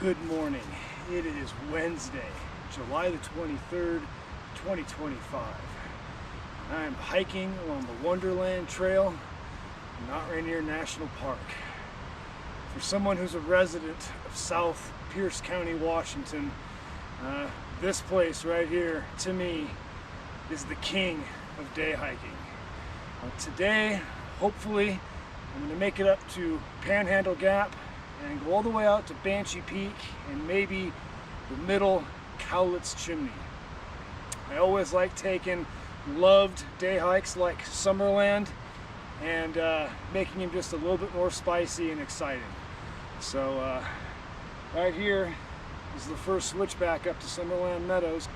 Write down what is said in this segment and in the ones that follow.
Good morning. It is Wednesday, July the 23rd, 2025. I am hiking along the Wonderland Trail, not Rainier National Park. For someone who's a resident of South Pierce County, Washington, this place right here, to me, is the king of day hiking. Today, hopefully, I'm going to make it up to Panhandle Gap and go all the way out to Banshee Peak and maybe the middle Cowlitz Chimney. I always like taking loved day hikes like Summerland and making them just a little bit more spicy and exciting. So right here is the first switchback up to Summerland Meadows.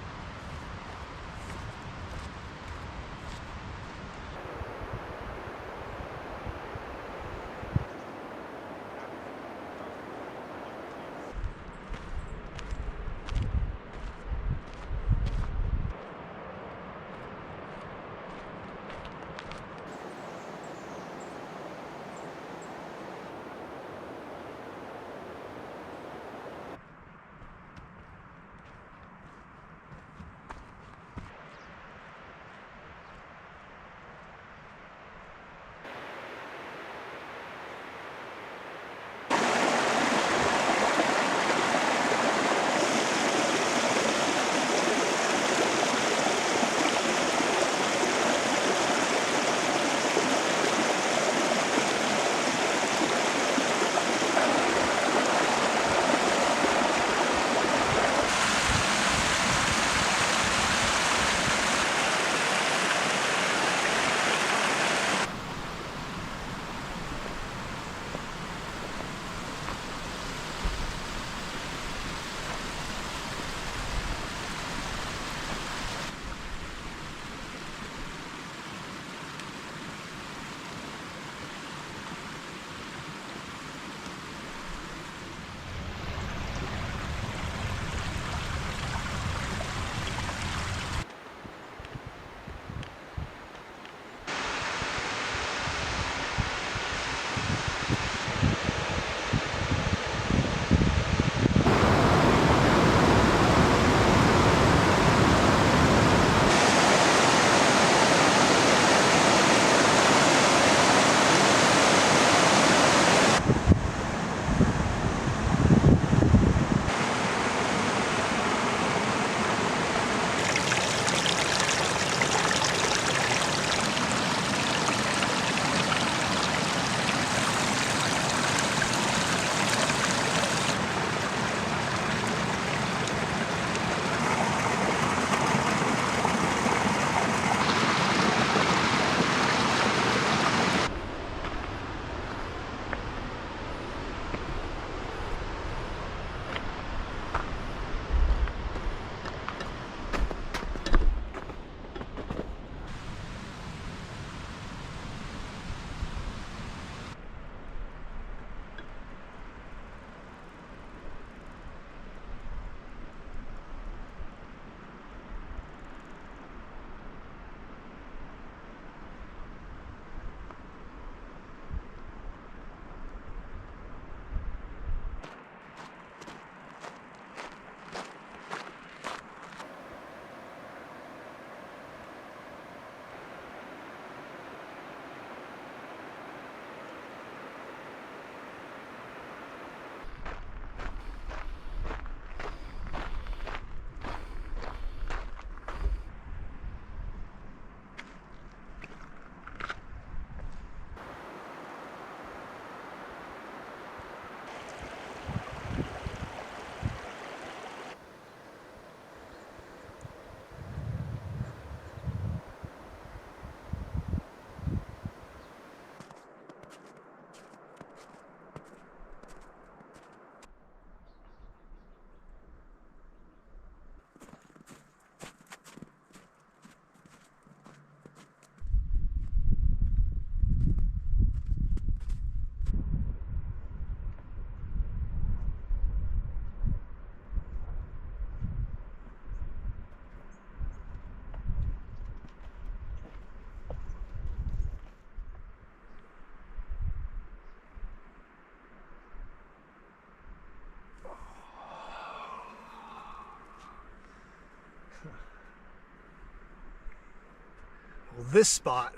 This spot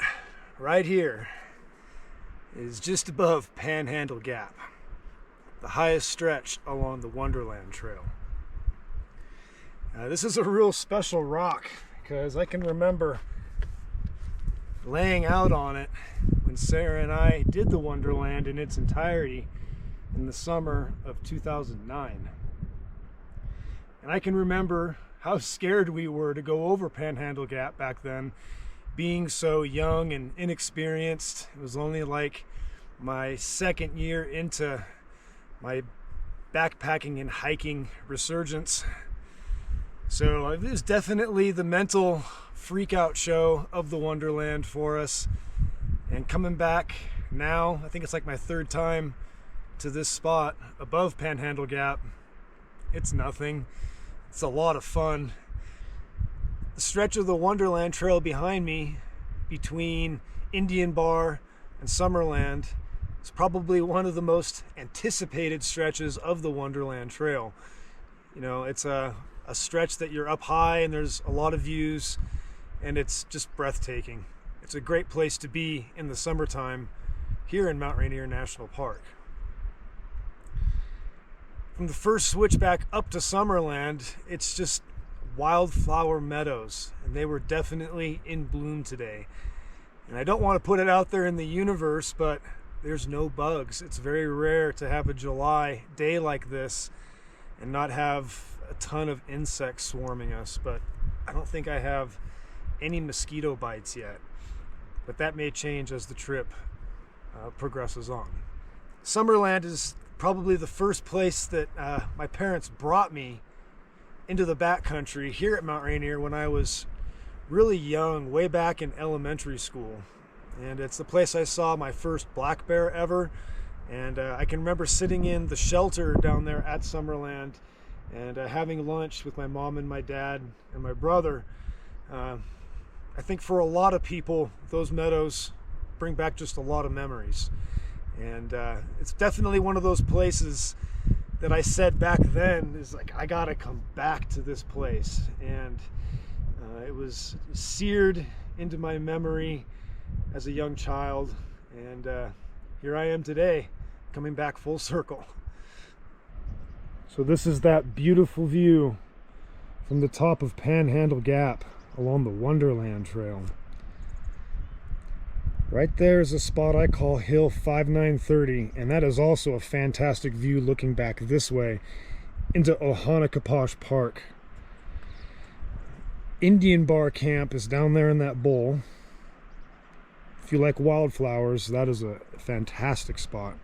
right here is just above Panhandle Gap, the highest stretch along the Wonderland Trail. This is a real special rock because I can remember laying out on it when Sarah and I did the Wonderland in its entirety in the summer of 2009. And I can remember how scared we were to go over Panhandle Gap back then, being so young and inexperienced. It was only like my second year into my backpacking and hiking resurgence. So it was definitely the mental freak out show of the Wonderland for us. And coming back now, I think it's like my third time to this spot above Panhandle Gap. It's nothing. It's a lot of fun. The stretch of the Wonderland Trail behind me between Indian Bar and Summerland is probably one of the most anticipated stretches of the Wonderland Trail. You know, it's a stretch that you're up high and there's a lot of views and it's just breathtaking. It's a great place to be in the summertime here in Mount Rainier National Park. From the first switchback up to Summerland, it's just wildflower meadows, and they were definitely in bloom today. And I don't want to put it out there in the universe, but there's no bugs. It's very rare to have a July day like this and not have a ton of insects swarming us, but I don't think I have any mosquito bites yet. But that may change as the trip progresses on. Summerland is probably the first place that my parents brought me into the backcountry here at Mount Rainier when I was really young, way back in elementary school. And it's the place I saw my first black bear ever. And I can remember sitting in the shelter down there at Summerland and having lunch with my mom and my dad and my brother. I think for a lot of people, those meadows bring back just a lot of memories. And it's definitely one of those places that I said back then is like, I gotta come back to this place. And it was seared into my memory as a young child. And here I am today, coming back full circle. So this is that beautiful view from the top of Panhandle Gap along the Wonderland Trail. Right there is a spot I call Hill 5930, and that is also a fantastic view looking back this way into Ohanacaposh Park. Indian Bar Camp is down there in that bowl. If you like wildflowers, that is a fantastic spot.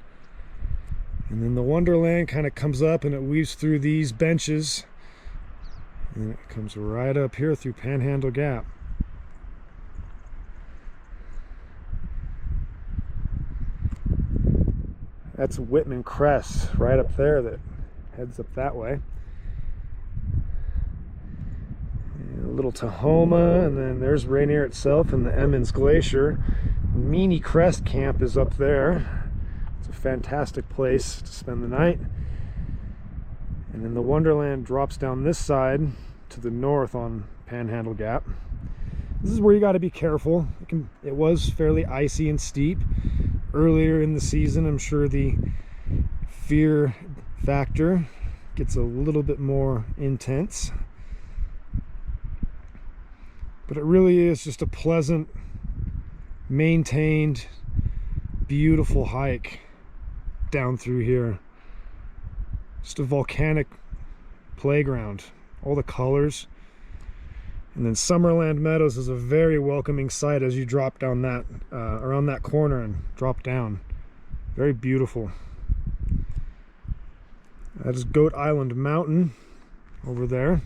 And then the Wonderland kind of comes up and it weaves through these benches, and it comes right up here through Panhandle Gap. That's Whitman Crest right up there that heads up that way. And a little Tahoma, and then there's Rainier itself and the Emmons Glacier. Meany Crest Camp is up there. It's a fantastic place to spend the night. And then the Wonderland drops down this side to the north on Panhandle Gap. This is where you got to be careful. It was fairly icy and steep earlier in the season. I'm sure the fear factor gets a little bit more intense, but it really is just a pleasant, maintained, beautiful hike down through here. Just a volcanic playground, all the colors. And then Summerland Meadows is a very welcoming sight as you drop down that, around that corner and drop down. Very beautiful. That is Goat Island Mountain over there.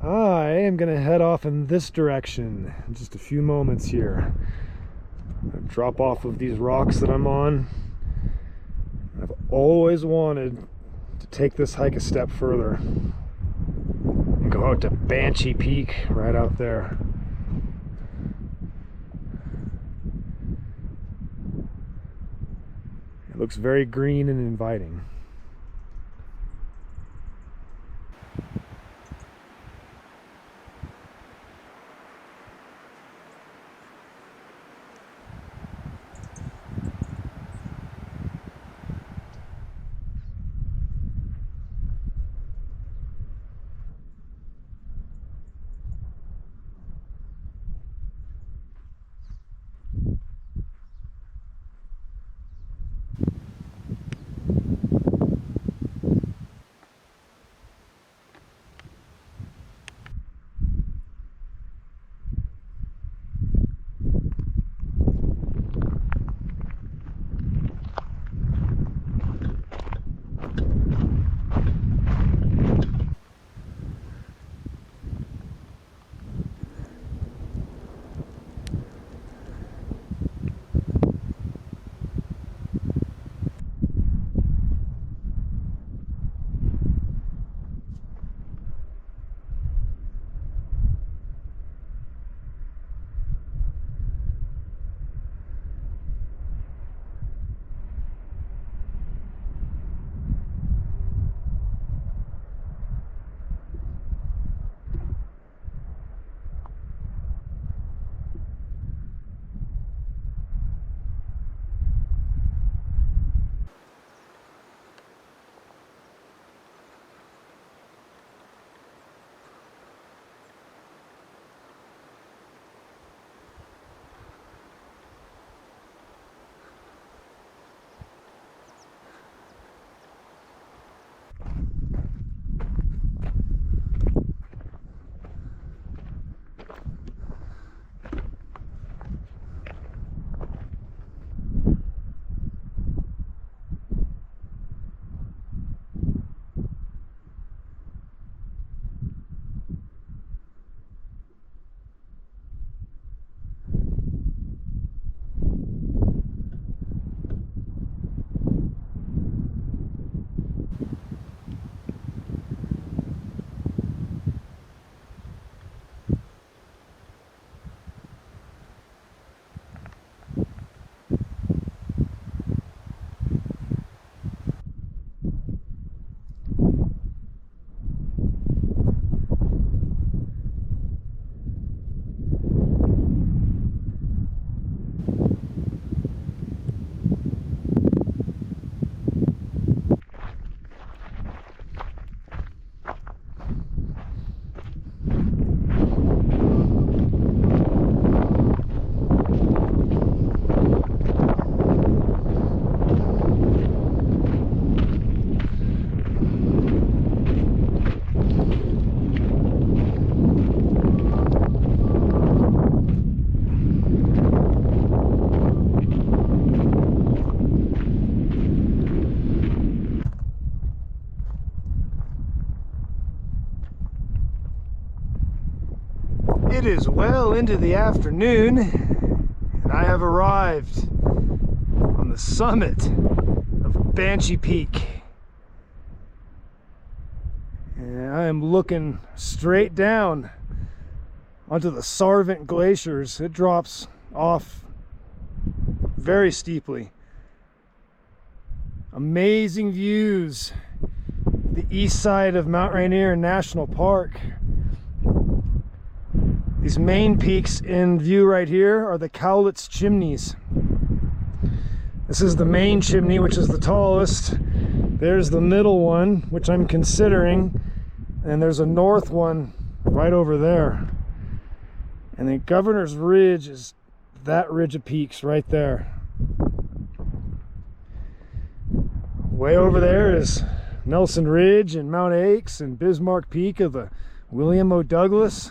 I am going to head off in this direction in just a few moments here. Drop off of these rocks that I'm on. I've always wanted to take this hike a step further and go out to Banshee Peak right out there. It looks very green and inviting. It is well into the afternoon, and I have arrived on the summit of Banshee Peak. And I am looking straight down onto the Sarvent glaciers. It drops off very steeply. Amazing views. The east side of Mount Rainier National Park. These main peaks in view right here are the Cowlitz Chimneys. This is the main chimney, which is the tallest. There's the middle one, which I'm considering, and there's a north one right over there. And then Governor's Ridge is that ridge of peaks right there. Way over there is Nelson Ridge and Mount Aches and Bismarck Peak of the William O. Douglas.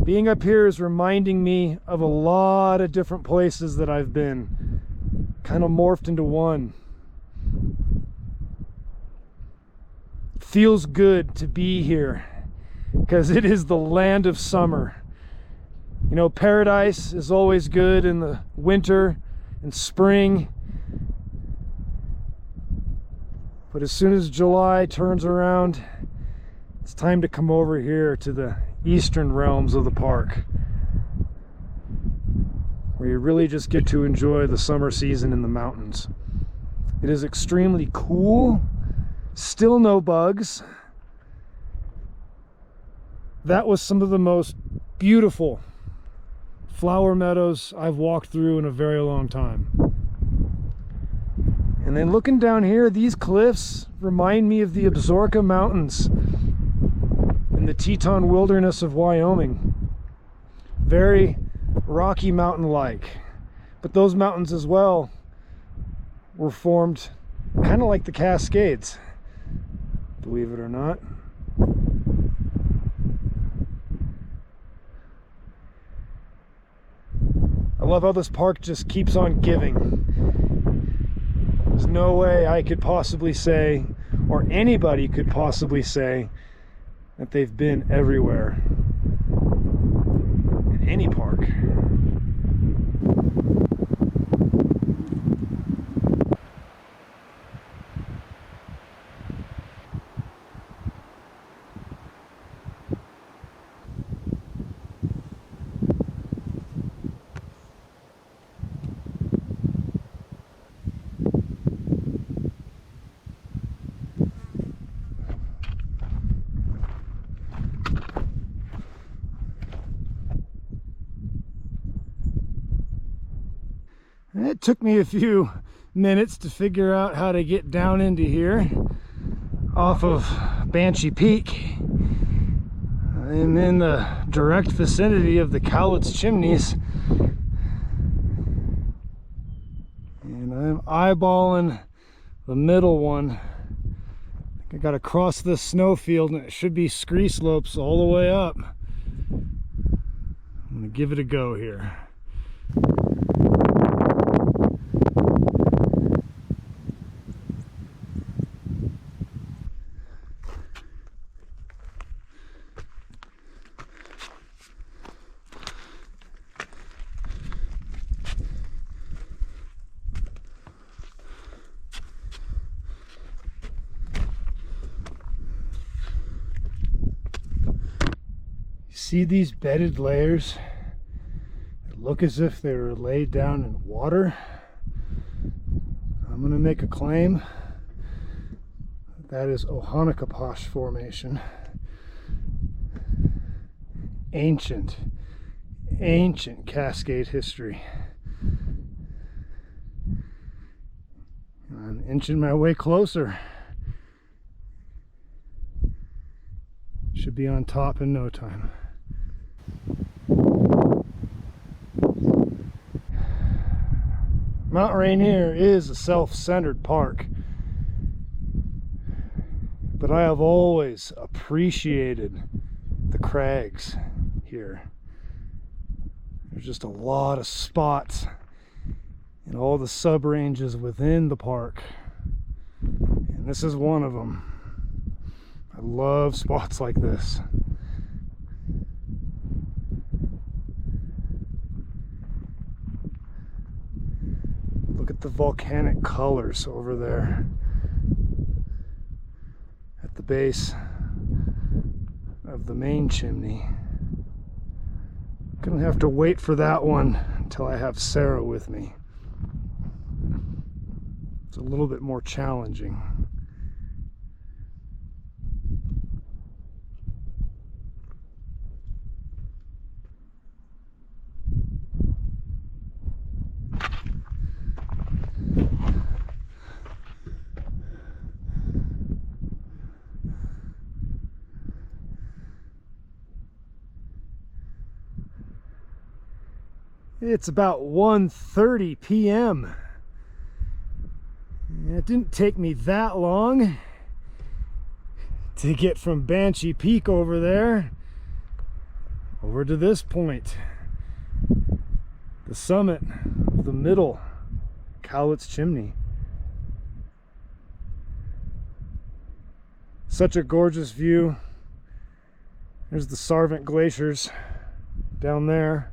Being up here is reminding me of a lot of different places that I've been, kind of morphed into one. It feels good to be here because it is the land of summer. You know, paradise is always good in the winter and spring, but as soon as July turns around, it's time to come over here to the eastern realms of the park, where you really just get to enjoy the summer season in the mountains. It is extremely cool, still no bugs. That was some of the most beautiful flower meadows I've walked through in a very long time. And then looking down here, these cliffs remind me of the Absaroka Mountains in the Teton Wilderness of Wyoming. Very Rocky Mountain-like. But those mountains as well were formed kind of like the Cascades, believe it or not. I love how this park just keeps on giving. There's no way I could possibly say, or anybody could possibly say, that they've been everywhere in any park. It took me a few minutes to figure out how to get down into here off of Banshee Peak. I'm in the direct vicinity of the Cowlitz Chimneys, and I'm eyeballing the middle one. I think I gotta cross this snowfield, and it should be scree slopes all the way up. I'm gonna give it a go here. See these bedded layers that look as if they were laid down in water? I'm going to make a claim that is Ohanakaposh Formation. Ancient Cascade history. I'm inching my way closer. Should be on top in no time. Mount Rainier is a self-centered park, but I have always appreciated the crags here. There's just a lot of spots in all the sub-ranges within the park this is one of them. I love spots like this. Look at the volcanic colors over there at the base of the main chimney. Gonna have to wait for that one until I have Sarah with me. It's a little bit more challenging. It's about 1:30 p.m. It didn't take me that long to get from Banshee Peak over there over to this point, the summit of the middle Cowlitz chimney. Such a gorgeous view. There's the Sarvent glaciers down there.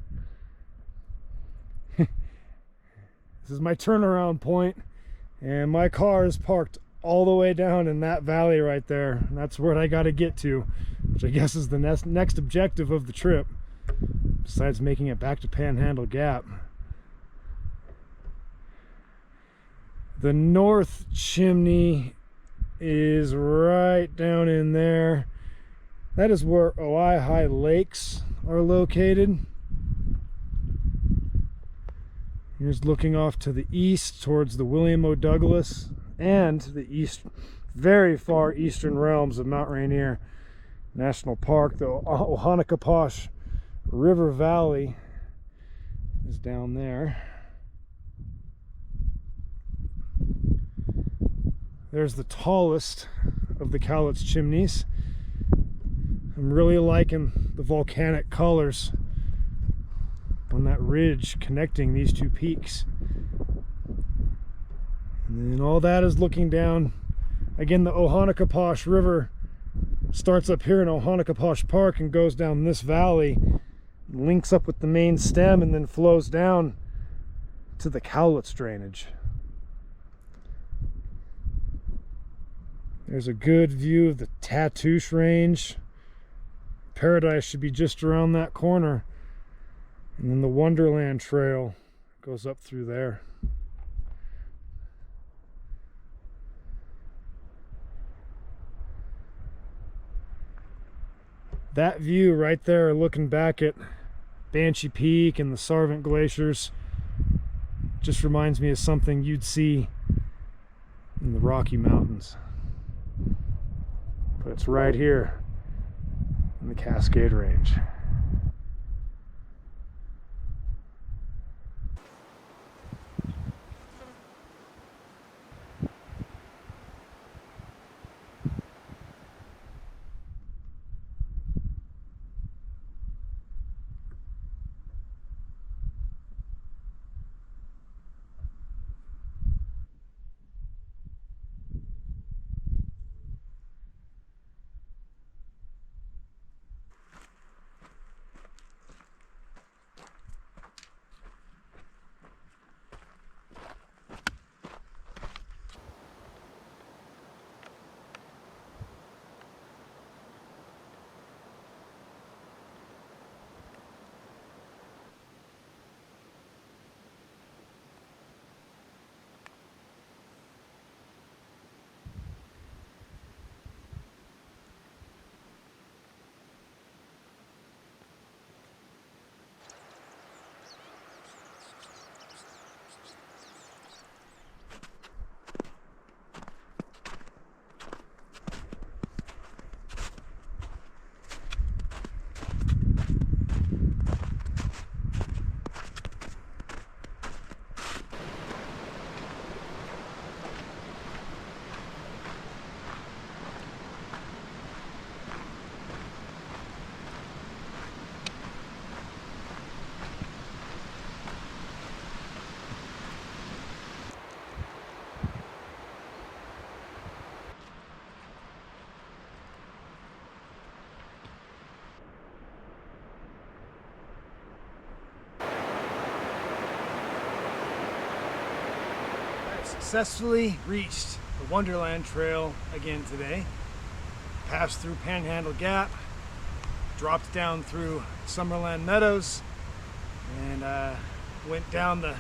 This is my turnaround point, and my car is parked all the way down in that valley right there. And that's where I got to get to, which I guess is the next objective of the trip, besides making it back to Panhandle Gap. The North Chimney is right down in there. That is where Ojai Lakes are located. Here's looking off to the east towards the William O. Douglas and the east, very far eastern realms of Mount Rainier National Park. The Ohanacaposh River Valley is down there. There's the tallest of the Cowlitz chimneys. I'm really liking the volcanic colors on that ridge connecting these two peaks. And then all that is looking down. Again, the Ohanacaposh River starts up here in Ohanacaposh Park and goes down this valley, links up with the main stem, and then flows down to the Cowlitz drainage. There's a good view of the Tatoosh Range. Paradise should be just around that corner. And then the Wonderland Trail goes up through there. That view right there, looking back at Banshee Peak and the Sarvent glaciers, just reminds me of something you'd see in the Rocky Mountains. But it's right here in the Cascade Range. Successfully reached the Wonderland Trail again today. Passed through Panhandle Gap, dropped down through Summerland Meadows, and went down the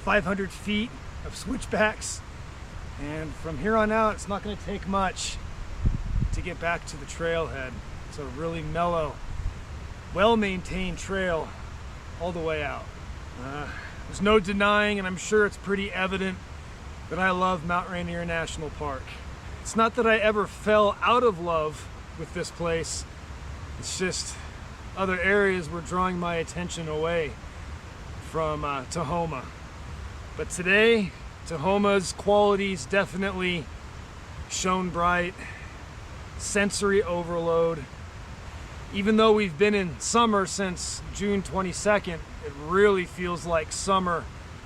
500 feet of switchbacks. And from here on out, it's not going to take much to get back to the trailhead. It's a really mellow, well-maintained trail all the way out. There's no denying, and I'm sure it's pretty evident, that I love Mount Rainier National Park. It's not that I ever fell out of love with this place. It's just other areas were drawing my attention away from Tahoma. But today, Tahoma's qualities definitely shone bright. Sensory overload. Even though we've been in summer since June 22nd, it really feels like summer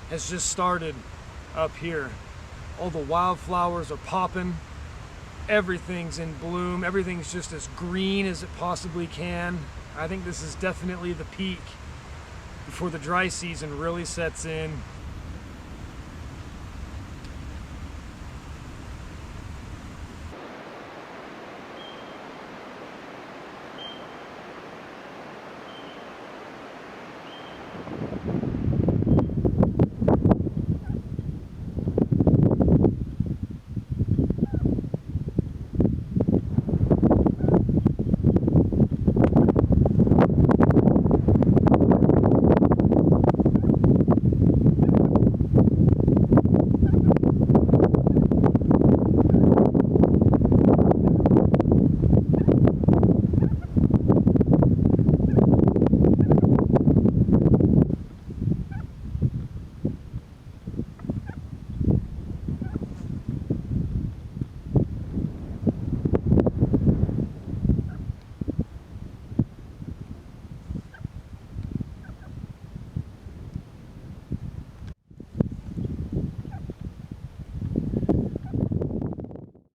has just started up here. All the wildflowers are popping. Everything's in bloom. Everything's just as green as it possibly can. I think this is definitely the peak before the dry season really sets in